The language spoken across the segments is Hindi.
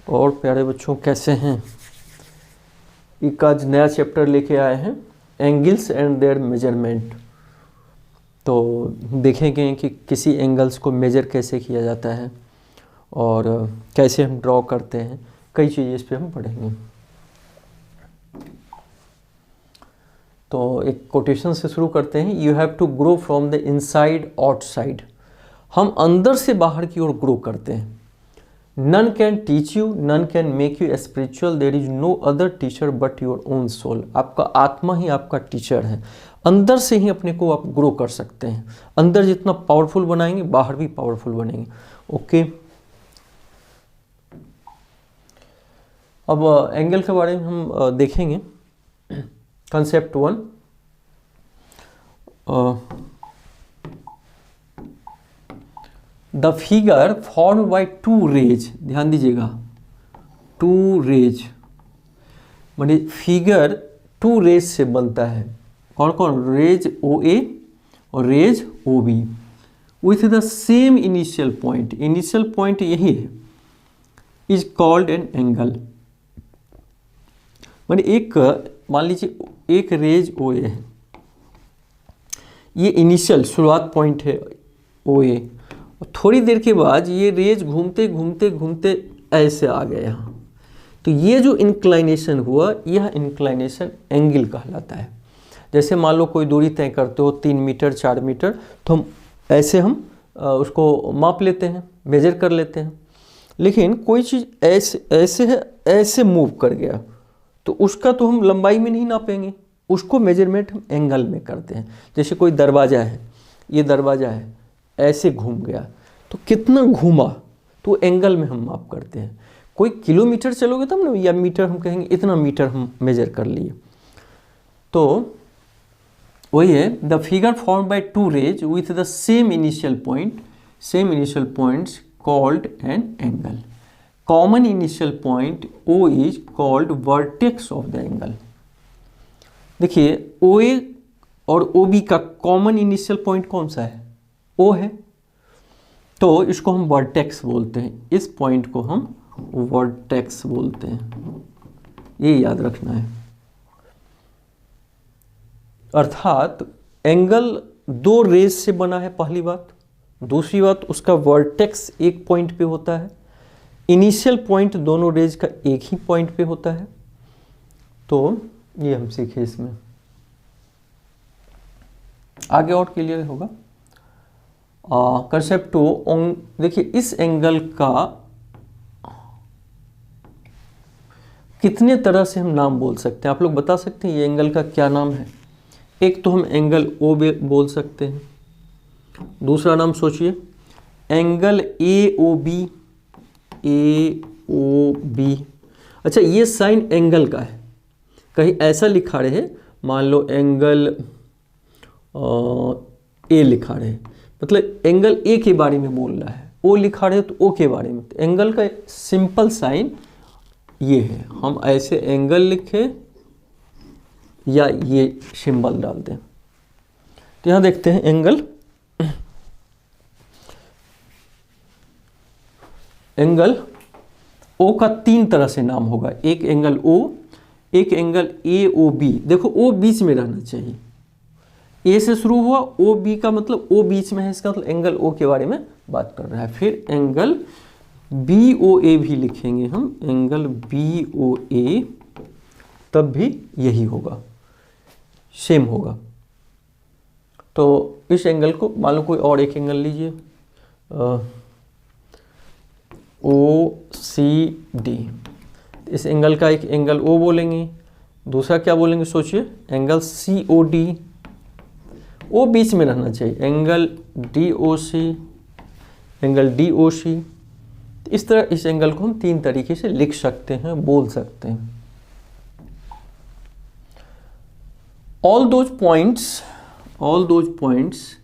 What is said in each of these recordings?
और प्यारे बच्चों कैसे हैं? एक आज नया चैप्टर लेके आए हैं, एंगल्स एंड देयर मेजरमेंट। तो देखेंगे कि किसी एंगल्स को मेजर कैसे किया जाता है और कैसे हम ड्रॉ करते हैं, कई चीज़ें इस पे हम पढ़ेंगे। तो एक कोटेशन से शुरू करते हैं। You have to grow from the inside outside. हम अंदर से बाहर की ओर ग्रो करते हैं। None can teach you, none can make you spiritual. There is no other teacher but your own soul. आपका आत्मा ही आपका टीचर है। अंदर से ही अपने को आप ग्रो कर सकते हैं। अंदर जितना पावरफुल बनाएंगे बाहर भी पावरफुल बनेंगे। ओके, अब एंगल के बारे में हम देखेंगे। Concept 1, the figure form by two rays. ध्यान दीजिएगा, टू रेज माने फिगर टू रेज से बनता है। कौन कौन? रेज ओ ए और rays O B with the same initial point. Initial point यही है, इज कॉल्ड एन एंगल। माने एक, मान लीजिए एक रेज ओ ए है, ये इनिशियल शुरुआत पॉइंट है ओ ए। थोड़ी देर के बाद ये रेज घूमते घूमते घूमते ऐसे आ गए यहाँ, तो ये जो इंक्लाइनेशन हुआ यह इंक्लाइनेशन एंगल कहलाता है। जैसे मान लो कोई दूरी तय करते हो 3 मीटर 4 मीटर, तो हम ऐसे उसको माप लेते हैं, मेजर कर लेते हैं। लेकिन कोई चीज़ ऐसे ऐसे है, ऐसे मूव कर गया, तो उसका तो हम लंबाई में नहीं नापेंगे, उसको मेजरमेंट हम एंगल में करते हैं। जैसे कोई दरवाज़ा है, ये दरवाज़ा है, ऐसे घूम गया, तो कितना घूमा तो एंगल में हम माप करते हैं। कोई किलोमीटर चलोगे तब ना, या मीटर हम कहेंगे इतना मीटर हम मेजर कर लिए। तो वही है, the figure form by two rays with the same initial points called an angle. Common initial point O is called vertex of the angle. देखिए ओ ए और ओ बी का कॉमन इनिशियल पॉइंट कौन सा है? ओ है, तो इसको हम वर्टेक्स बोलते हैं। इस पॉइंट को हम वर्टेक्स बोलते हैं, ये याद रखना है। अर्थात एंगल दो रेज से बना है, पहली बात। दूसरी बात, उसका वर्टेक्स एक पॉइंट पे होता है। इनिशियल पॉइंट दोनों रेज का एक ही पॉइंट पे होता है। तो ये हम सीखे इसमें, आगे और क्लियर होगा। कंसेप्ट 2, देखिए इस एंगल का कितने तरह से हम नाम बोल सकते हैं? आप लोग बता सकते हैं ये एंगल का क्या नाम है? एक तो हम एंगल ओ बोल सकते हैं। दूसरा नाम सोचिए, angle A O B. A O B, अच्छा ये साइन एंगल का है। कहीं ऐसा लिखा रहे, मान लो एंगल ए लिखा रहे, मतलब एंगल ए के बारे में बोल रहा है। ओ लिखा रहे तो ओ के बारे में। तो एंगल का सिंपल साइन ये है, हम ऐसे एंगल लिखें या ये सिंबल डाल दें। तो यहाँ देखते हैं एंगल ओ का 3 तरह से नाम होगा। एक एंगल ओ, एक एंगल ए ओ बी। देखो ओ बीच में रहना चाहिए, ए से शुरू हुआ, ओ बी का मतलब ओ बीच में है, इसका मतलब एंगल ओ के बारे में बात कर रहा है। फिर एंगल बी ओ ए भी लिखेंगे हम, एंगल बी ओ ए, तब भी यही होगा, सेम होगा। तो इस एंगल को मान लो कोई और एक एंगल लीजिए, ओ सी डी। इस एंगल का एक एंगल ओ बोलेंगे, दूसरा क्या बोलेंगे सोचिए, एंगल सी ओ डी। ओ बीच में रहना चाहिए, एंगल डी ओ सी, एंगल डी ओ सी। इस तरह इस एंगल को हम 3 तरीके से लिख सकते हैं, बोल सकते हैं। All those points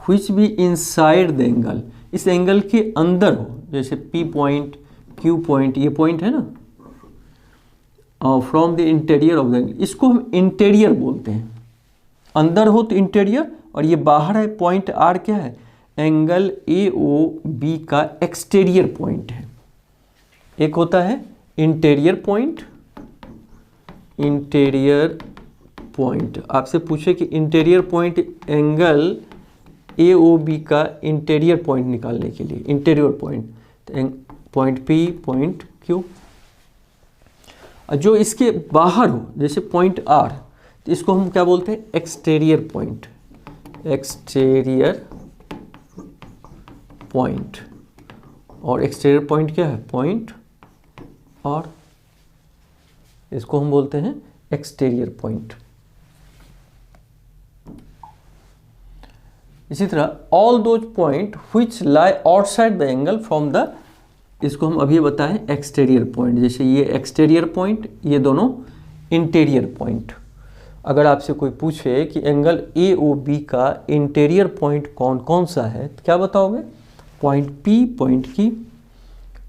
which be inside the angle, इस एंगल के अंदर हो, जैसे P पॉइंट, Q पॉइंट, ये पॉइंट है ना, from the interior of the angle, इसको हम इंटीरियर बोलते हैं। अंदर हो तो इंटीरियर, और ये बाहर है पॉइंट आर, क्या है? एंगल ए ओ बी का एक्सटीरियर पॉइंट है। एक होता है इंटीरियर पॉइंट। इंटीरियर पॉइंट, आपसे पूछे कि इंटीरियर पॉइंट एंगल AOB का इंटीरियर पॉइंट निकालने के लिए, इंटीरियर पॉइंट, तो पॉइंट P, पॉइंट Q। जो इसके बाहर हो, जैसे पॉइंट R, तो इसको हम क्या बोलते हैं? Exterior point. Exterior point. और एक्सटीरियर पॉइंट क्या है? पॉइंट R, इसको हम बोलते हैं एक्सटीरियर पॉइंट। इसी तरह all those point which lie outside the angle from the, इसको हम अभी बताएं एक्सटीरियर पॉइंट। जैसे ये एक्सटीरियर पॉइंट, ये दोनों इंटीरियर पॉइंट। अगर आपसे कोई पूछे कि एंगल AOB का इंटीरियर पॉइंट कौन कौन सा है, तो क्या बताओगे? Point P, point Q।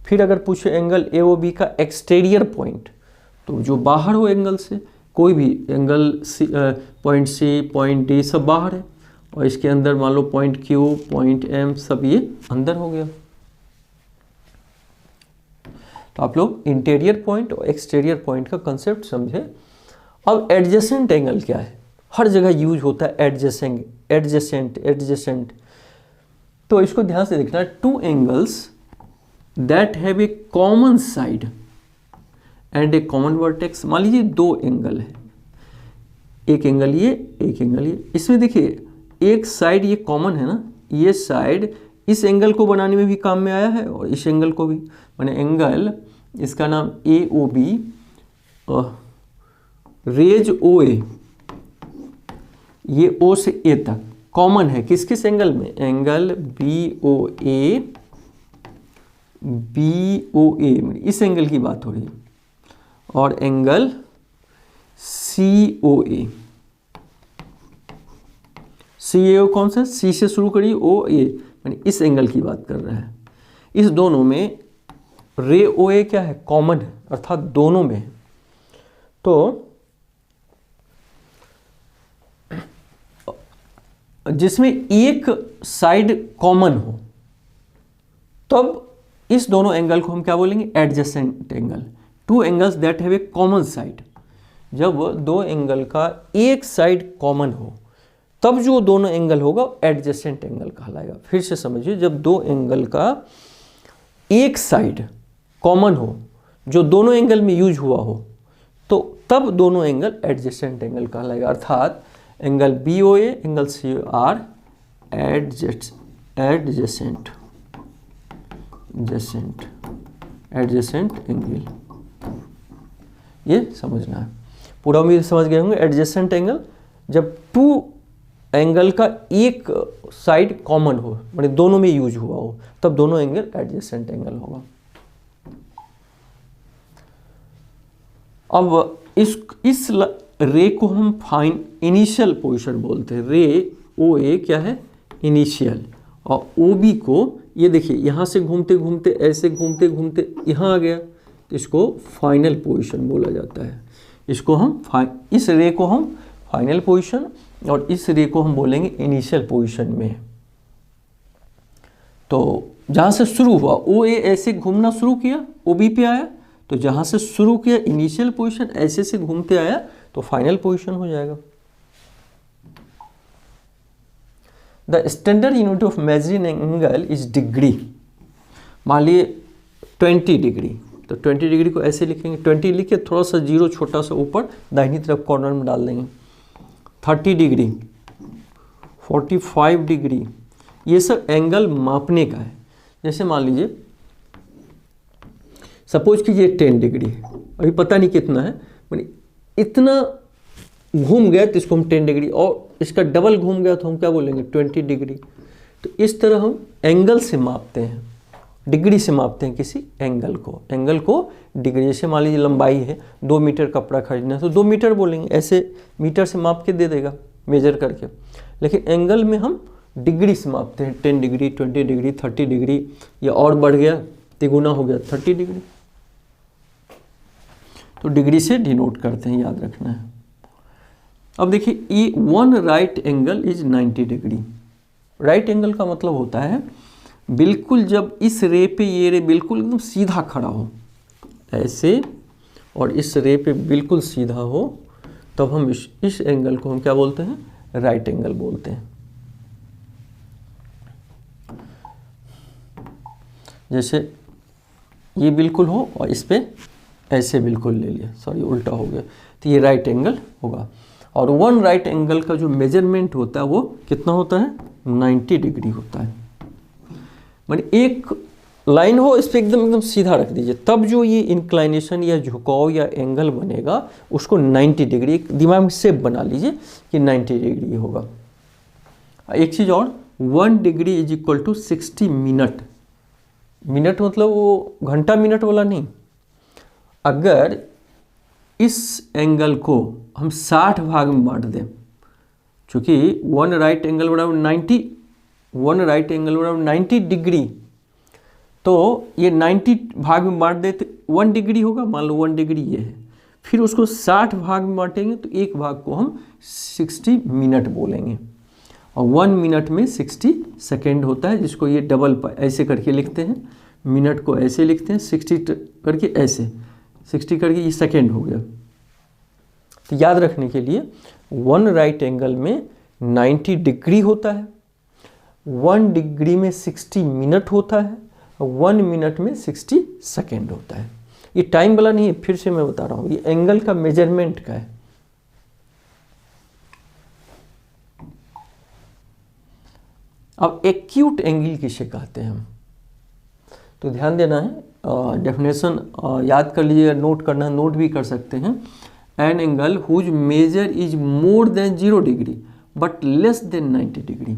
फिर अगर पूछे एंगल AOB का एक्सटीरियर पॉइंट, तो जो बाहर हो एंगल से, कोई भी angle point C, point D सब बाहर है, और इसके अंदर मान लो पॉइंट Q, पॉइंट M सब ये अंदर हो गया। तो आप लोग इंटीरियर पॉइंट और एक्सटीरियर पॉइंट का कंसेप्ट समझे। अब एडजेसेंट एंगल क्या है? हर जगह यूज होता है एडजेसेंट, एडजेसेंट, एडजेसेंट। तो इसको ध्यान से देखना, two angles that have a common side and A common vertex. मान लीजिए दो एंगल है, एक एंगल ये, एक एंगल ये। इसमें देखिए एक साइड ये कॉमन है ना, ये साइड इस एंगल को बनाने में भी काम में आया है और इस एंगल को भी। माने एंगल, इसका नाम AOB, रेज OA, ये O से A तक कॉमन है किस किस एंगल में? एंगल BOA, इस एंगल की बात हो रही है, और एंगल COA। CAO कौन सा? C से शुरू करिए, OA, यानी इस एंगल की बात कर रहा है। इस दोनों में रे OA क्या है? कॉमन है, अर्थात दोनों में है। तो जिसमें एक साइड कॉमन हो, तब इस दोनों एंगल को हम क्या बोलेंगे? Adjacent angle. Two angles that have a common side, जब दो एंगल का एक साइड कॉमन हो, तब जो दोनों एंगल होगा एडजेसेंट एंगल कहलाएगा। फिर से समझिए, जब दो एंगल का एक साइड कॉमन हो, जो दोनों एंगल में यूज हुआ हो, तो तब दोनों एंगल एडजेसेंट एंगल कहलाएगा। अर्थात angle BOA, angle COR adjacent angle. ये समझना है। पूरा उम्मीद समझ गए होंगे। एडजेसेंट एंगल, जब टू एंगल का एक साइड कॉमन हो, मतलब दोनों में यूज हुआ हो, तब दोनों एंगल एडजेसेंट एंगल होगा। अब इस रे को हम फाइन इनिशियल पोजीशन बोलते हैं। रे OA क्या है? इनिशियल। और OB को, ये देखिए यहाँ से घूमते घूमते, ऐसे घूमते घूमते यहाँ आ गया, तो इसको फाइनल पोजीशन बोला जाता है। इसको हम इस रे को हम फाइनल पोजीशन, और इस रे को हम बोलेंगे इनिशियल पोजीशन में। तो जहाँ से शुरू हुआ OA ऐसे घूमना शुरू किया, OB पे आया, तो जहाँ से शुरू किया इनिशियल पोजीशन, ऐसे से घूमते आया, तो फाइनल पोजीशन हो जाएगा। The standard unit of measuring angle is degree. मान लिए 20 डिग्री, तो 20 डिग्री को ऐसे लिखेंगे, 20 लिख के थोड़ा सा जीरो छोटा सा ऊपर दाहिनी तरफ कॉर्नर में डाल देंगे। 30 डिग्री, 45 डिग्री, ये सब एंगल मापने का है। जैसे मान लीजिए, सपोज कीजिए 10 डिग्री, अभी पता नहीं कितना है, इतना घूम गया तो इसको हम 10 डिग्री, और इसका डबल घूम गया तो हम क्या बोलेंगे? 20 डिग्री। तो इस तरह हम एंगल से मापते हैं, डिग्री से मापते हैं किसी एंगल को। एंगल को डिग्री, जैसे मान लीजिए लंबाई है, 2 मीटर कपड़ा खरीदना है तो 2 मीटर बोलेंगे, ऐसे मीटर से माप के दे देगा मेजर करके। लेकिन एंगल में हम डिग्री से मापते हैं, 10 डिग्री, 20 डिग्री, 30 डिग्री, या और बढ़ गया, तिगुना हो गया 30 डिग्री। तो डिग्री से डिनोट करते हैं, याद रखना है। अब देखिए, ये one right angle is 90 degree. Right angle का मतलब होता है बिल्कुल जब इस रे पे ये रे बिल्कुल एकदम सीधा खड़ा हो, ऐसे और इस रे पे बिल्कुल सीधा हो, तब हम इस एंगल को हम क्या बोलते हैं? राइट एंगल बोलते हैं। जैसे ये बिल्कुल हो और इस पे ऐसे बिल्कुल ले लिया, सॉरी उल्टा हो गया, तो ये राइट एंगल होगा। और वन राइट एंगल का जो मेजरमेंट होता है वो कितना होता है? 90 डिग्री होता है। माने एक लाइन हो, इस पर एकदम एकदम सीधा रख दीजिए, तब जो ये इंक्लाइनेशन या झुकाव या एंगल बनेगा उसको 90 डिग्री, एक दिमाग में शेप बना लीजिए कि 90 डिग्री होगा। एक चीज़ और, 1 degree is equal to 60 minute. Minute मतलब वो घंटा मिनट वाला नहीं। अगर इस एंगल को हम 60 भाग में बांट दें, चूँकि वन राइट एंगल बराबर 90 डिग्री, तो ये 90 भाग में बांट देते 1 डिग्री होगा, मान लो 1 डिग्री ये है, फिर उसको 60 भाग में बांटेंगे तो एक भाग को हम 60 मिनट बोलेंगे। और 1 मिनट में 60 सेकेंड होता है, जिसको ये डबल ऐसे करके लिखते हैं, मिनट को ऐसे लिखते हैं, 60 करके ऐसे, 60 करके ये सेकेंड हो गया। तो याद रखने के लिए 1 राइट एंगल में 90 डिग्री होता है, 1 डिग्री में 60 मिनट होता है, 1 मिनट में 60 सेकेंड होता है। ये टाइम वाला नहीं है, फिर से मैं बता रहा हूँ, ये एंगल का मेजरमेंट का है। अब एक्यूट एंगल किसे कहते हैं हम, तो ध्यान देना है, डेफिनेशन याद कर लीजिए, नोट करना, नोट भी कर सकते हैं। An angle whose measure is more than 0 degree but less than 90 degree.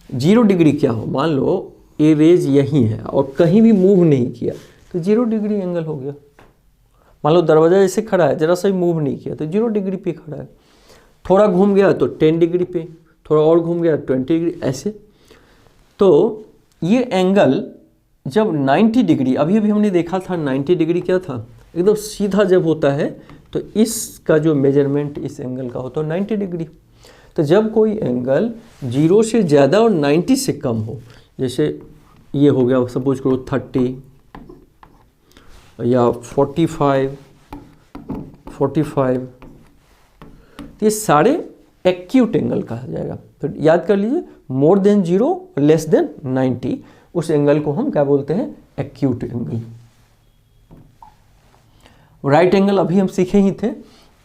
0 degree क्या हो, मान लो ए रेज यहीं है और कहीं भी मूव नहीं किया तो 0 डिग्री एंगल हो गया। मान लो दरवाजा ऐसे खड़ा है, जरा सा ही मूव नहीं किया तो 0 डिग्री पे खड़ा है। थोड़ा घूम गया तो 10 डिग्री पे, थोड़ा और घूम गया 20 डिग्री, ऐसे। तो ये एंगल जब 90 डिग्री, अभी अभी हमने देखा था 90 डिग्री क्या था, एकदम सीधा जब होता है तो इसका जो मेजरमेंट इस एंगल का होता है 90 डिग्री। तो जब कोई एंगल 0 से ज़्यादा और 90 से कम हो, जैसे ये हो गया सपोज करो 30 या 45, तो ये सारे एक्यूट एंगल कहा जाएगा। तो याद कर लीजिए, मोर देन 0 लेस देन 90, उस एंगल को हम क्या बोलते हैं? Acute angle. राइट एंगल अभी हम सीखे ही थे,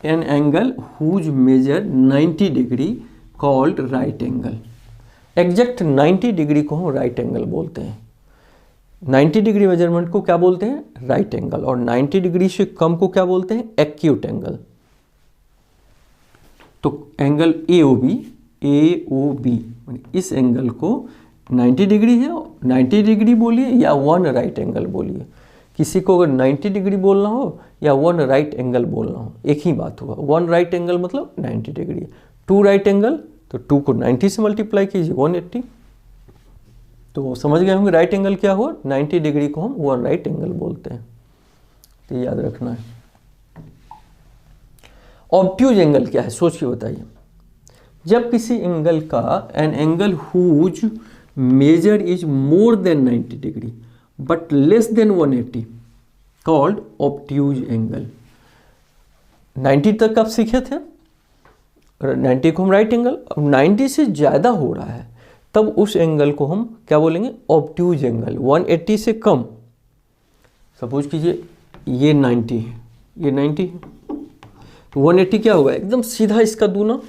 an angle whose measure 90 degree called right angle. Exact 90 degree को हम राइट एंगल बोलते हैं। 90 डिग्री मेजरमेंट को क्या बोलते हैं? Right angle. और 90 डिग्री से कम को क्या बोलते हैं? Acute angle. तो एंगल AOB, इस एंगल को 90 डिग्री है, 90 डिग्री बोलिए या 1 राइट एंगल बोलिए। किसी को अगर 90 डिग्री बोलना हो या 1 राइट एंगल बोलना हो, एक ही बात होगा। 1 राइट एंगल मतलब 90 डिग्री, 2 राइट एंगल तो 2 को 90 से मल्टीप्लाई कीजिए 180। तो समझ गए होंगे राइट एंगल क्या हुआ? 90 डिग्री को हम 1 राइट एंगल बोलते हैं, तो याद रखना है। ऑब्ट्यूज एंगल क्या है, सोच के बताइए। जब किसी एंगल का, an angle whose measure is more than 90 degree but less than 180 called obtuse angle. 90 तक आप सीखे थे, 90 को हम राइट एंगल, अब 90 से ज़्यादा हो रहा है तब उस एंगल को हम क्या बोलेंगे? Obtuse angle. 180 से कम, सपोज कीजिए ये 90 है, ये 90 है, तो 180 क्या होगा? एकदम सीधा इसका दूना,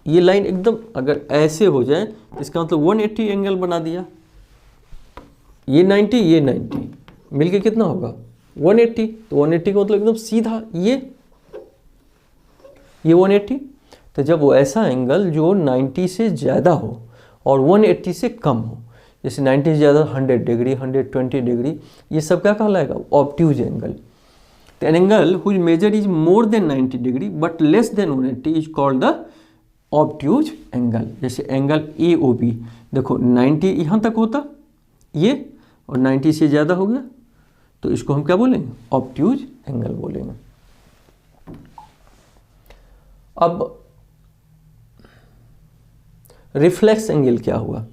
ये लाइन एकदम अगर ऐसे हो जाए इसका मतलब 180 एंगल बना दिया। ये 90, ये 90 मिलके कितना होगा? 180। तो 180 का मतलब एकदम सीधा ये 180। तो जब वो ऐसा एंगल जो 90 से ज़्यादा हो और 180 से कम हो, जैसे 90 से ज़्यादा 100 डिग्री, 120 डिग्री, ये सब क्या कहलाएगा? Obtuse angle. तो an angle whose measure is more than 90 degree but less than 180 is called the obtuse angle. जैसे एंगल AOB, देखो 90 यहाँ तक होता ये, और 90 से ज़्यादा हो गया, तो इसको हम क्या बोलेंगे? ऑब्ट्यूज एंगल बोलेंगे। अब रिफ्लेक्स एंगल क्या हुआ?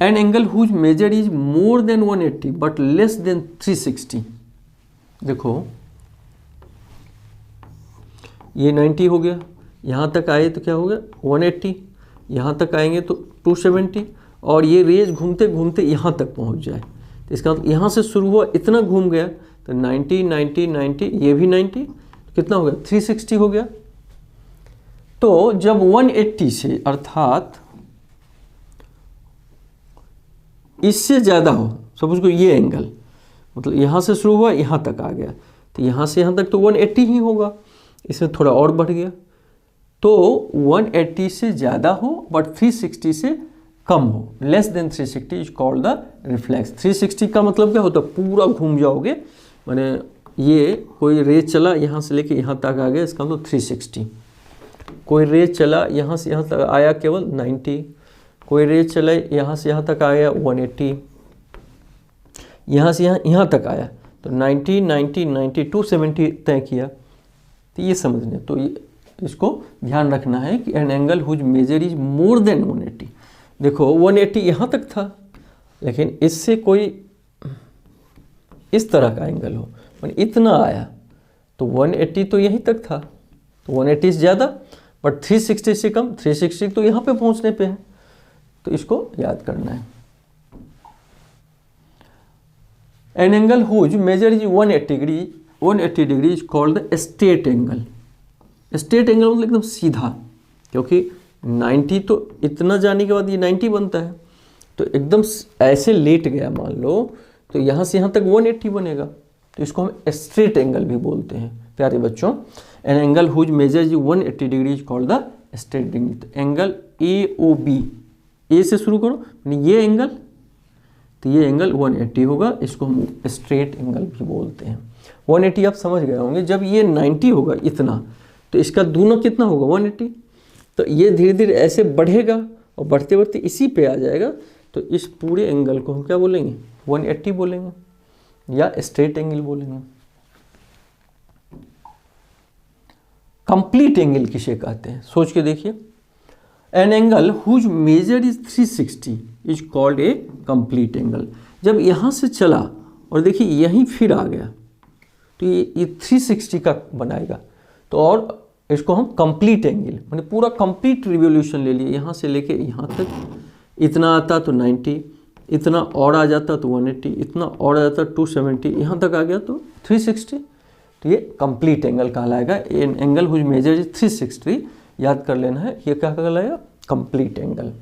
An angle whose measure is more than 180 but less than 360। देखो ये 90 हो गया, यहाँ तक आए तो क्या हो गया 180, यहाँ तक आएंगे तो 270, और ये रेज घूमते घूमते यहाँ तक पहुँच जाए तो इसका मतलब यहाँ से शुरू हुआ इतना घूम गया तो 90 90 90, ये भी 90, कितना हो गया 360 हो गया। तो जब 180 से अर्थात इससे ज़्यादा हो, सपोज को ये एंगल मतलब यहाँ से शुरू हुआ यहाँ तक आ गया तो यहाँ से यहाँ तक तो 180 ही होगा, इसमें थोड़ा और बढ़ गया तो 180 से ज़्यादा हो बट 360 से कम हो, less than 360 is called the reflex. 360 का मतलब क्या होता है, पूरा घूम जाओगे, माने ये कोई रेज चला यहाँ से लेके यहाँ तक आ गया, इसका मतलब 360। कोई रेज चला यहाँ से यहाँ तक आया केवल 90, कोई रेज चला यहाँ से यहाँ तक आया 180, यहाँ से यहाँ तक आया तो 90 90 90 270 तय किया। तो ये समझने, तो ये इसको ध्यान रखना है कि an angle whose measure is more than 180। देखो 180 यहाँ तक था लेकिन इससे कोई इस तरह का एंगल हो, मैंने इतना आया तो 180 तो यहीं तक था तो 180 से ज़्यादा बट 360 से कम, 360 तो यहाँ पे पहुँचने पे है, तो इसको याद करना है। An angle whose measure is 180 degree is called the straight angle. Straight angle मतलब एकदम सीधा, क्योंकि 90 तो इतना जाने के बाद ये 90 बनता है तो एकदम ऐसे लेट गया मान लो तो यहाँ से यहाँ तक 180 बनेगा, तो इसको हम स्ट्रेट एंगल भी बोलते हैं प्यारे बच्चों। An angle whose measure is 180 degree is called the straight degree. तो एंगल AOB, ए से शुरू करो, ये एंगल, तो ये एंगल 180 होगा, इसको हम स्ट्रेट एंगल भी बोलते हैं। 180 आप समझ गए होंगे, जब ये 90 होगा इतना तो इसका दूना कितना होगा 180, तो ये धीरे धीरे ऐसे बढ़ेगा और बढ़ते बढ़ते इसी पे आ जाएगा, तो इस पूरे एंगल को हम क्या बोलेंगे 180 बोलेंगे या स्ट्रेट एंगल बोलेंगे। कंप्लीट एंगल किसे कहते हैं, सोच के देखिए। An angle whose measure is 360 is called a complete angle. जब यहाँ से चला और देखिए यहीं फिर आ गया तो ये 360 का बनाएगा, तो और इसको हम कंप्लीट एंगल मैंने पूरा कंप्लीट रिवोल्यूशन ले लिया, यहाँ से लेके यहाँ तक, इतना आता तो 90, इतना और आ जाता तो 180, इतना और आ जाता 270, यहाँ तक आ गया तो 360, तो ये कंप्लीट एंगल कहलाएगा। An angle whose measure is 360, याद कर लेना है, ये क्या कहलाएगा कंप्लीट एंगल।